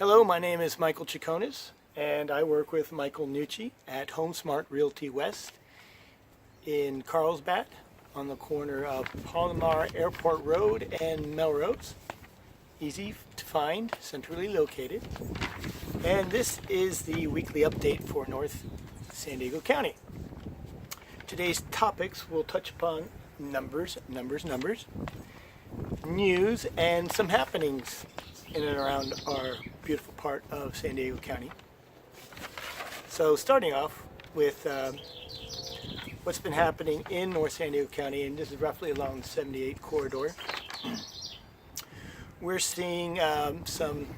Hello, my name is Michael Chaconis, and I work with Michael Nucci at HomeSmart Realty West in Carlsbad on the corner of Palomar Airport Road and Melrose. Easy to find, centrally located. And this is the weekly update for North San Diego County. Today's topics will touch upon numbers, news, and some happenings in and around our beautiful part of San Diego County. So starting off with what's been happening in North San Diego County, and this is roughly along the 78 corridor. We're seeing some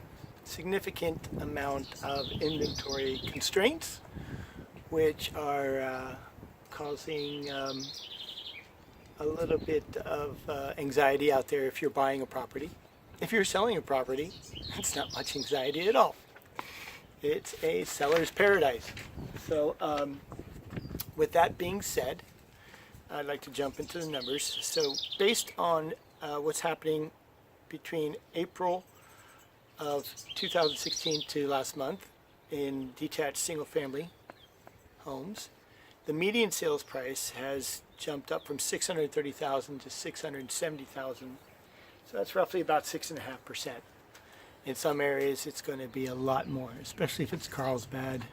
significant amount of inventory constraints, which are causing a little bit of anxiety out there if you're buying a property. If you're selling a property, it's not much anxiety at all. It's a seller's paradise. So with that being said, I'd like to jump into the numbers. So based on what's happening between April of 2016 to last month in detached single-family homes, the median sales price has jumped up from $630,000 to $670,000. So that's roughly about 6.5%. In some areas, it's going to be a lot more, especially if it's Carlsbad,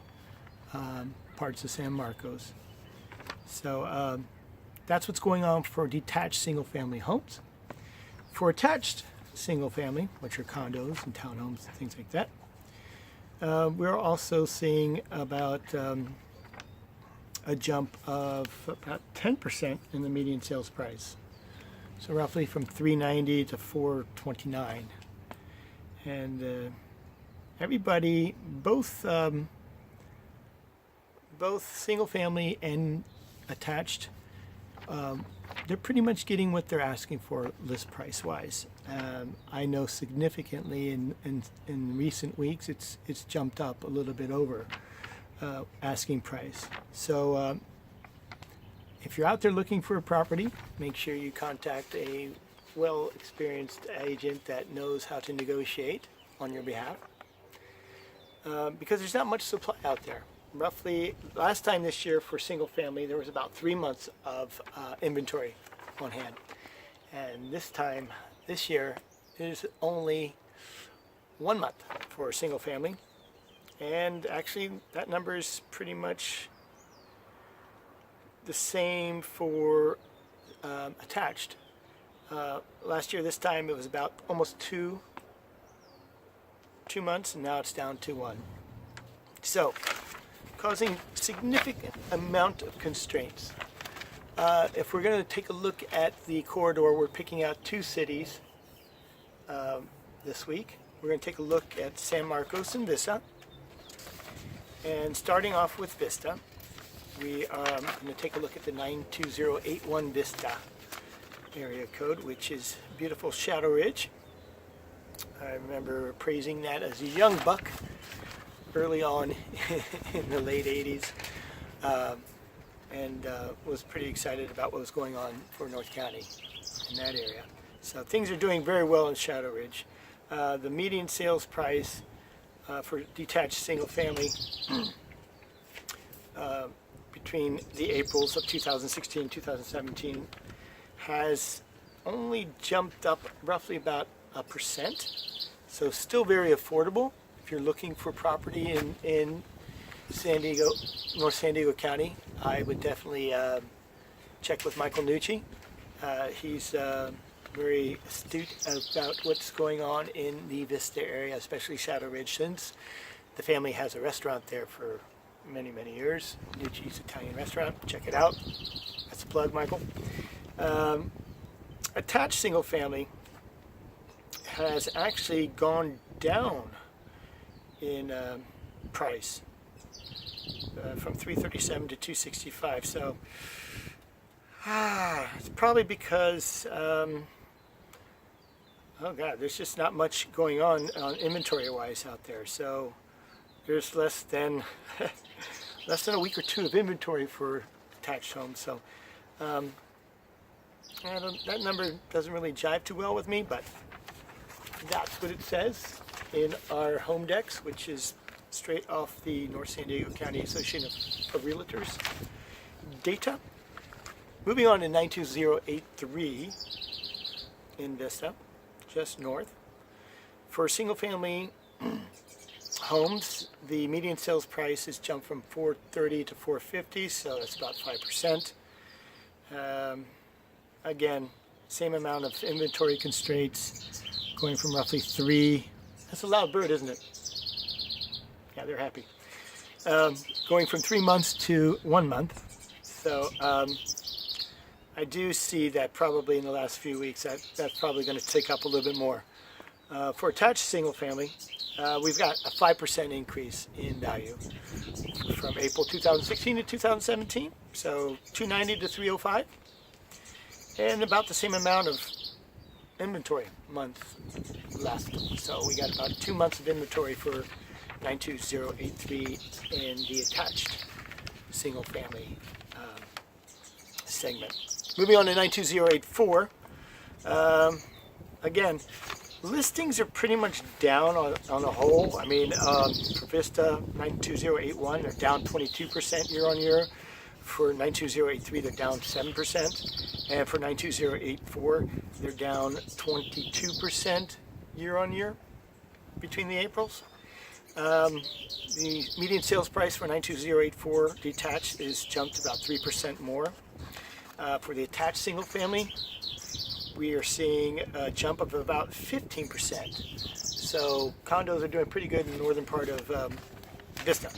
parts of San Marcos. So that's what's going on for detached single-family homes. For attached single-family, which are condos and townhomes and things like that, we're also seeing about a jump of about 10% in the median sales price. So roughly from $390 to $429. And everybody, both single-family and attached, they're pretty much getting what they're asking for list price-wise. I know significantly in recent weeks it's jumped up a little bit over asking price. So if you're out there looking for a property, make sure you contact a well-experienced agent that knows how to negotiate on your behalf, because there's not much supply out there. Roughly, last time this year for single-family, there was about 3 months of inventory on hand. And this year, is only 1 month for single-family. And actually, that number is pretty much the same for attached. Last year, this time, it was about almost two months, and now it's down to 1. So, causing significant amount of constraints. If we're going to take a look at the corridor, we're picking out 2 cities this week. We're going to take a look at San Marcos and Vista. And starting off with Vista, we are going to take a look at the 92081 Vista area code, which is beautiful Shadow Ridge. I remember praising that as a young buck early on in the late 80s, and was pretty excited about what was going on for North County in that area. So things are doing very well in Shadow Ridge. The median sales price for detached single family between the Aprils of 2016 and 2017 has only jumped up roughly about 1%. So still very affordable if you're looking for property in San Diego, North San Diego County. I would definitely check with Michael Nucci. He's very astute about what's going on in the Vista area, especially Shadow Ridge, since the family has a restaurant there for many years. Nucci's Italian restaurant. Check it out. That's a plug, Michael. Attached single family has actually gone down in price from $337 to $265. So it's probably because oh God, there's just not much going on inventory-wise out there. So there's less than a week or 2 of inventory for attached homes. So that number doesn't really jive too well with me, but that's what it says. in our home decks, which is straight off the North San Diego County Association of Realtors data. Moving on to 92083 in Vista, just north. For single-family homes, the median sales price has jumped from $430 to $450, so that's about 5%. Again, same amount of inventory constraints, going from roughly 3. That's a loud bird, isn't it? Yeah, they're happy. Going from 3 months to 1 month. So I do see that probably in the last few weeks that's probably going to tick up a little bit more. For attached single family, we've got a 5% increase in value from April 2016 to 2017. So 290 to 305. And about the same amount of inventory month left. So we got about 2 months of inventory for 92083 in the attached single family segment. Moving on to 92084. Again, listings are pretty much down on the whole. I mean, for Vista 92081, they're down 22% year on year. For 92083, they're down 7%. And for 92084, they're down 22% year on year between the Aprils. The median sales price for 92084 detached is jumped about 3% more. For the attached single family, we are seeing a jump of about 15%. So condos are doing pretty good in the northern part of Vista.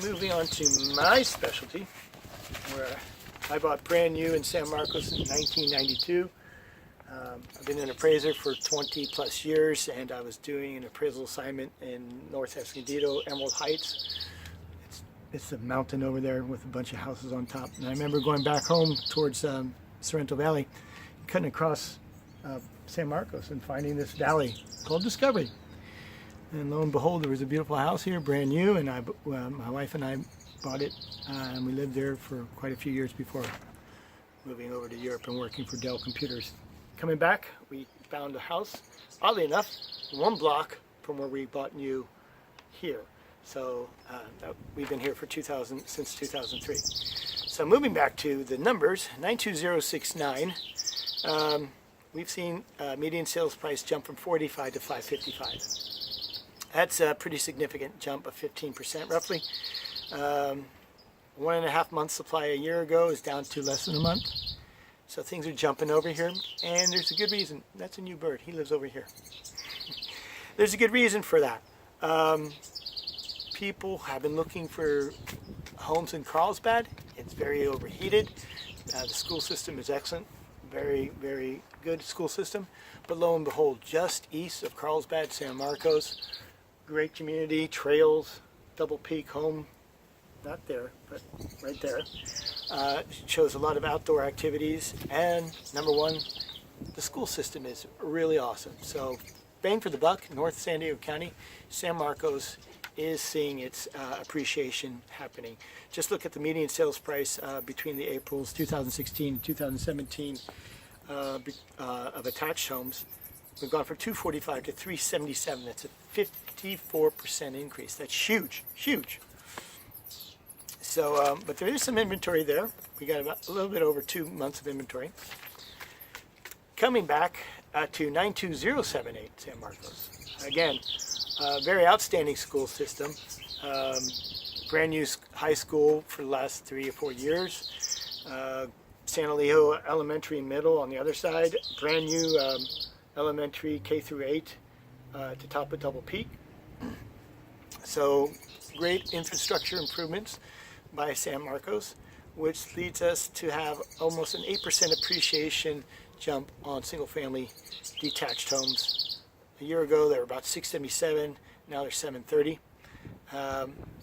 Moving on to my specialty, where I bought brand new in San Marcos in 1992. I've been an appraiser for 20 plus years, and I was doing an appraisal assignment in North Escondido, Emerald Heights. It's a mountain over there with a bunch of houses on top. And I remember going back home towards Sorrento Valley, cutting across San Marcos and finding this valley called Discovery. And lo and behold, there was a beautiful house here, brand new, and my wife and I bought it, and we lived there for quite a few years before moving over to Europe and working for Dell Computers. Coming back, we found a house, oddly enough, 1 block from where we bought new here. So we've been here for since 2003. So moving back to the numbers, 92069, we've seen median sales price jump from 45 to 555. That's a pretty significant jump of 15% roughly. 1.5 months supply a year ago is down to less than a month. So things are jumping over here, and there's a good reason. That's a new bird. He lives over here. There's a good reason for that. People have been looking for homes in Carlsbad. It's very overheated. The school system is excellent. Very, very good school system. But lo and behold, just east of Carlsbad, San Marcos, great community, trails, double peak home, not there, but right there. Shows a lot of outdoor activities, and number one, the school system is really awesome. So bang for the buck, North San Diego County, San Marcos is seeing its appreciation happening. Just look at the median sales price between the Aprils 2016 and 2017 of attached homes. We've gone from 245 to 377. That's a 54% increase. That's huge, huge. So, but there is some inventory there. We got about a little bit over 2 months of inventory. Coming back to 92078 San Marcos. Again, very outstanding school system. Brand new high school for the last 3 or 4 years. San Elijo Elementary and Middle on the other side. Brand new elementary K through 8 to top of Double Peak. So great infrastructure improvements by San Marcos, which leads us to have almost an 8% appreciation jump on single-family detached homes. A year ago they were about 677, now they're 730.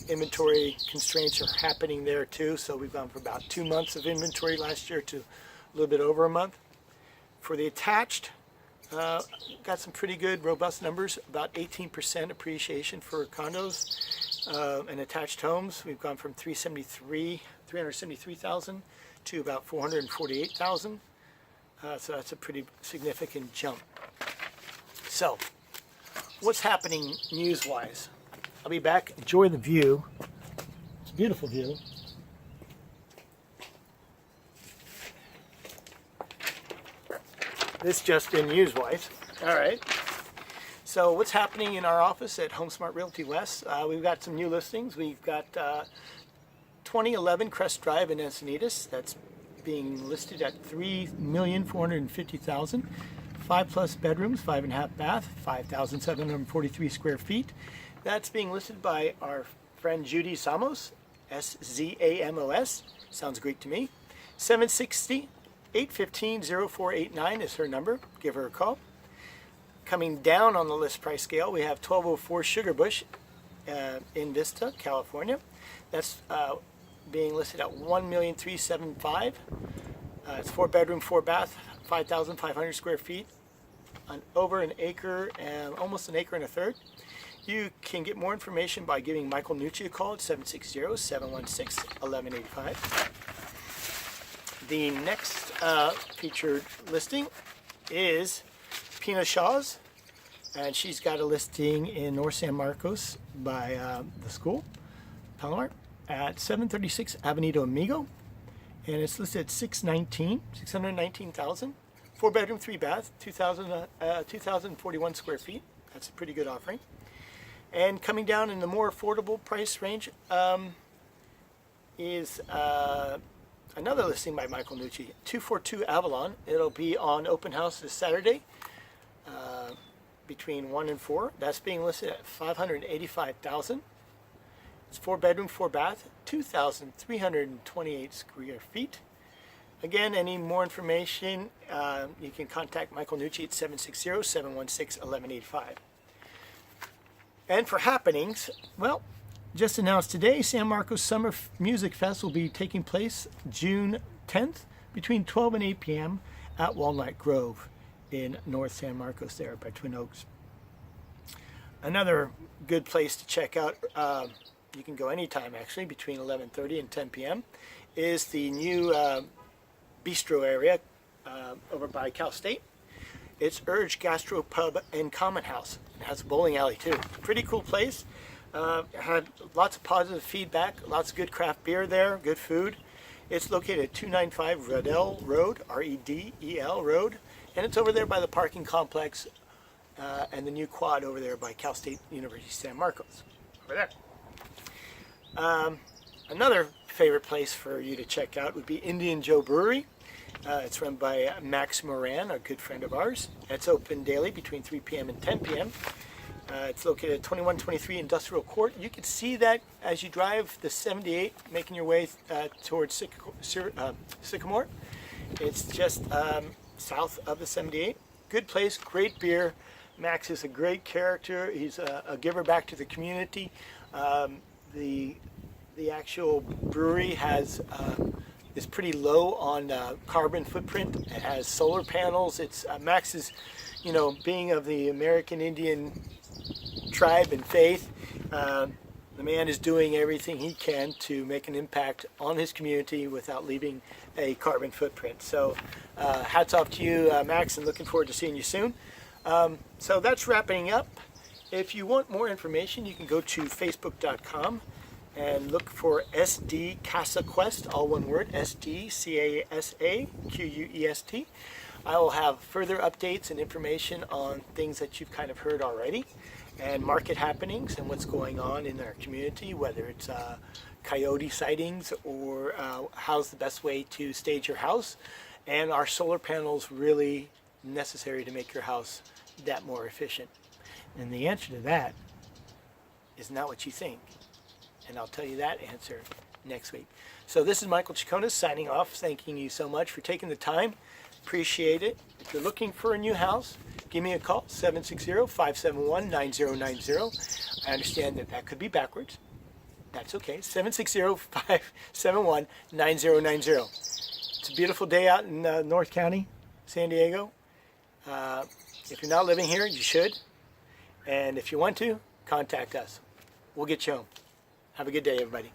Inventory constraints are happening there too, so we've gone from about 2 months of inventory last year to a little bit over a month. For the attached, got some pretty good robust numbers, about 18% appreciation for condos and attached homes. We've gone from 373,000 to about 448,000. So that's a pretty significant jump. So, what's happening news-wise? I'll be back. Enjoy the view. It's a beautiful view. This just in news-wise. All right. So what's happening in our office at HomeSmart Realty West? We've got some new listings. We've got 2011 Crest Drive in Encinitas. That's being listed at $3,450,000. 5+ bedrooms, 5.5 bath, 5,743 square feet. That's being listed by our friend Judy Samos, S-Z-A-M-O-S. Sounds Greek to me. 760-815-0489 is her number. Give her a call. Coming down on the list price scale, we have 1204 Sugar Bush in Vista, California. That's being listed at $1,375,000. It's 4 bedroom, 4 bath, 5,500 square feet, over an acre and almost an acre and a third. You can get more information by giving Michael Nucci a call at 760-716-1185. The next featured listing is Pina Shaw's, and she's got a listing in North San Marcos by the school, Palomar, at 736 Avenida Amigo, and it's listed at $619,000. 4 bedroom, 3 bath, 2,041 square feet. That's a pretty good offering. And coming down in the more affordable price range is another listing by Michael Nucci, 242 Avalon. It'll be on open house this Saturday between 1 and 4. That's being listed at $585,000. It's 4 bedroom, 4 bath, 2,328 square feet. Again, any more information, you can contact Michael Nucci at 760-716-1185. And for happenings, well, just announced today, San Marcos Summer Music Fest will be taking place June 10th between 12 and 8 p.m. at Walnut Grove in North San Marcos there by Twin Oaks. Another good place to check out, you can go anytime actually, between 11:30 and 10 p.m., is the new bistro area over by Cal State. It's Urge Gastro Pub and Common House. It has a bowling alley too. Pretty cool place. Had lots of positive feedback, lots of good craft beer there, good food. It's located at 295 Redel Road, R-E-D-E-L Road, and it's over there by the parking complex and the new quad over there by Cal State University San Marcos. Over there. Another favorite place for you to check out would be Indian Joe Brewery. It's run by Max Moran, a good friend of ours. It's open daily between 3 p.m. and 10 p.m. It's located at 2123 Industrial Court. You can see that as you drive the 78, making your way towards Sycamore. It's just south of the 78. Good place, great beer. Max is a great character. He's a giver back to the community. The actual brewery is pretty low on carbon footprint. It has solar panels. It's Max is, being of the American Indian tribe and faith, the man is doing everything he can to make an impact on his community without leaving a carbon footprint. So hats off to you, Max, and looking forward to seeing you soon. So that's wrapping up. If you want more information, you can go to facebook.com and look for SD Casa Quest, all one word, SDCASAQUEST. I will have further updates and information on things that you've kind of heard already, and market happenings and what's going on in our community, whether it's coyote sightings or how's the best way to stage your house, and are solar panels really necessary to make your house that more efficient? And the answer to that is not what you think. And I'll tell you that answer next week. So this is Michael Chaconas signing off, thanking you so much for taking the time. Appreciate it. If you're looking for a new house, give me a call, 760-571-9090. I understand that could be backwards. That's okay, 760-571-9090. It's a beautiful day out in North County, San Diego. If you're not living here, you should. And if you want to, contact us. We'll get you home. Have a good day, everybody.